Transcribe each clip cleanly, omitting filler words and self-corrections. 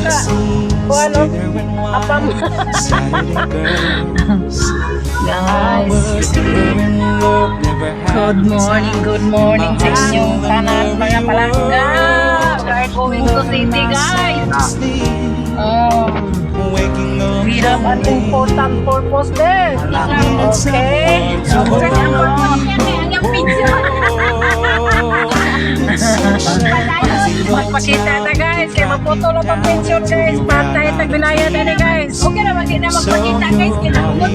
na. O ano? Apam. Guys, good morning sa inyong tanan mga palangga. We are going to city, guys. We have an important purpose there. Okay? Magpakita na, guys. Kaya magputo lang ang pension, guys. Patay at nagbinaya na ni, guys. Okay naman, hindi na magpakita, guys. Kinamot.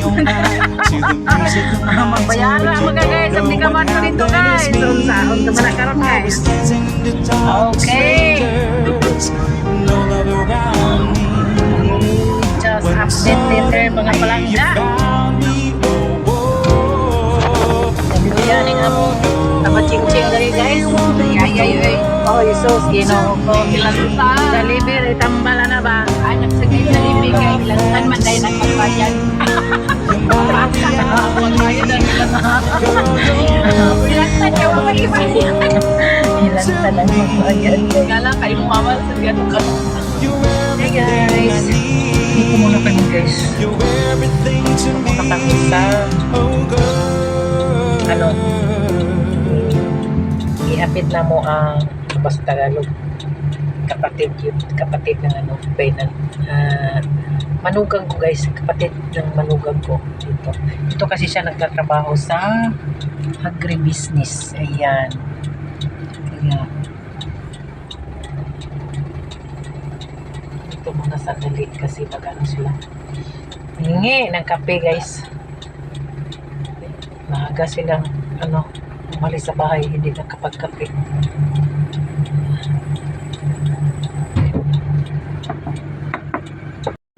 Magbayara mga, guys. Ang nikaman ko dito, guys. Saan ka ba nakaroon, guys? Okay. Just update later, mga palangga. Sabi yan, nga mo. Napaching-ching na rin, guys. Ay. Oh, Jesus, ginoo ko. Deliver, itambala na ba? Ay, nagsagay sa libig. Ilantan man dahil nagpagbayan. Pagbayan na ilantan. Ilantan ka, mapag-ibayan. Ilantan ang magbayan. Kala kayo mawal sa gano'n ka. Hey, guys. Dito muna kami, guys. Muna kami sa iapit na mo ang basta Tagalog kapatid ng manugang ko, guys, kapatid ng manugang ko dito. Ito kasi siya nagtatrabaho sa agribusiness. Ayan. Ito muna sandali kasi magano sila hingi ng kape, guys. Maaga silang umalis sa bahay, hindi nakapagkape.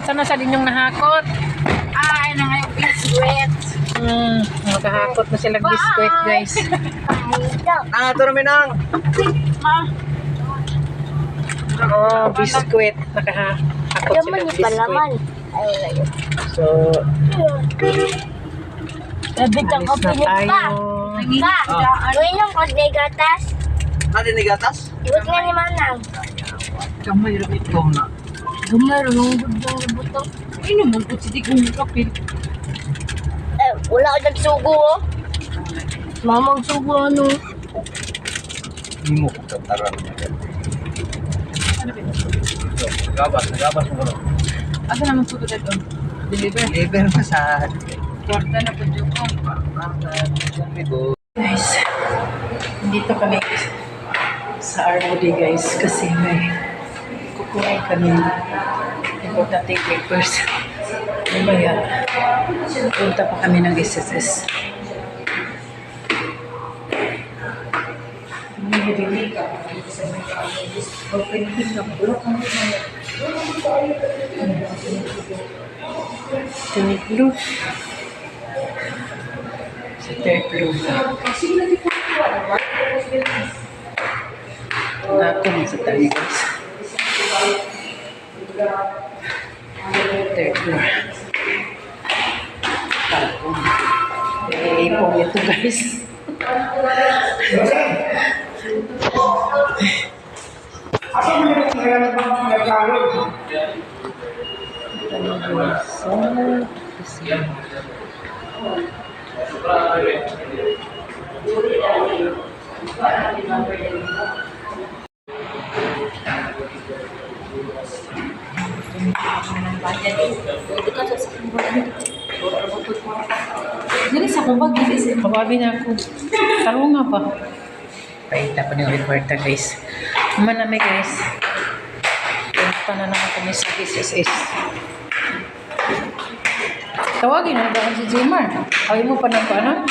Sana sa dinyong nahakot? Ay, na ngayong biskwit. Nakahakot na silang biskwit, guys. Turun minang. Biskwit. Nakahakot silang biskwit. So, Labit ang kapilit pa. Uinom ko di gatas. Ano ni gatas? Iwag nga ni Manang. kamay rin ito na. Gamay rin ang budang butong. Ay naman po, hindi kong kapit. Wala ka nagsugo, oh. Mamang sugo, ano. Hindi mo kataran. Nagabas mo ko. Asa naman po ito doon? Deliver? Deliver pa sa... Kwarta na po dyan ko. Guys, dito kami sa ROD, guys, kasi may kukunin kami importante papers. Mamaya, punta pa kami ng SSS. Open pick up. Third blue. Sa third blue. Ako na sa tabi, guys. Third floor. Ipong ito, guys. Jadi sa kubag, kababi na ako. Taro nga pa. Paita pa ng reporter, guys. Manami, guys. Punta na naman kami sa SSS. Tawagin na ba si Jimar? Ayaw mo pa ng paano?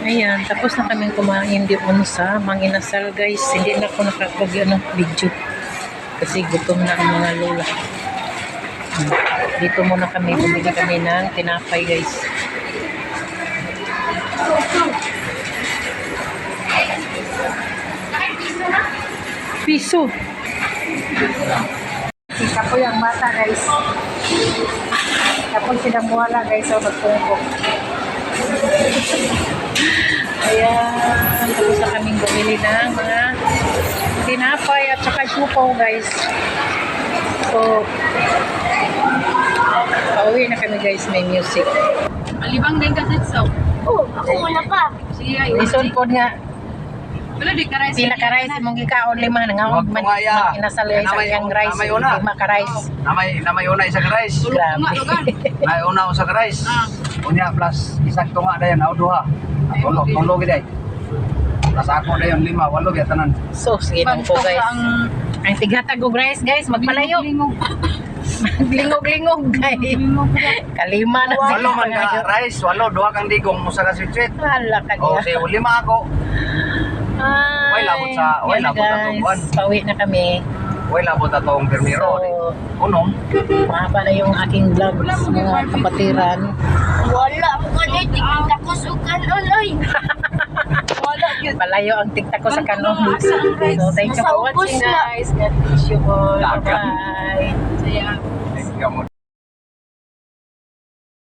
Ayan, tapos na kaming kumain doon sa Manginasal guys. Hindi na ako nakapag ng video. Kasi gutom na ang mga lola. Dito muna kami, bumili kami ng tinapay guys. Piso. Sika po yung mata guys. Tapos silang wala guys sa magpungkok. Ayan, tapos na kaming bumili ng mga tinapay at saka supaw guys. So, pauwi na kami guys, may music. Alibang din ka sa. Oh, ako muna pa. Sige, ay. Listen po nga, Wala di ka rice. pila ka rice, mong gikaon lima, nangawag man, inasal guys, ang rice, lima ka rice. Namay una isa ka rice. Grabe. May una usa ka rice. Unya plus isang tunga dayon aw duha. Tulo gid ay. Plus ako dayon 5, 8 gyud tanan. So, sige lang po guys. Ang tighatag og rice guys, magpalayo. Maglingog-lingog guys. Kalima na Walo man ka rice, duha kang digong usa ka sweet. Hala ka O niya. si 5 ako. Way labot sa tubuan. Pauwi na kami. Way labot atong permiro. So, Unom. mahaba na yung aking vlogs mga kapatiran. Wala mo ka na, tingin ako sukan online. Wala yun. Palayo ang tiktak ko sa kanon. So, thank you Nasa for ubos watching na. guys. God bless you all. Dagan. Bye-bye. Saya. Ikaw mo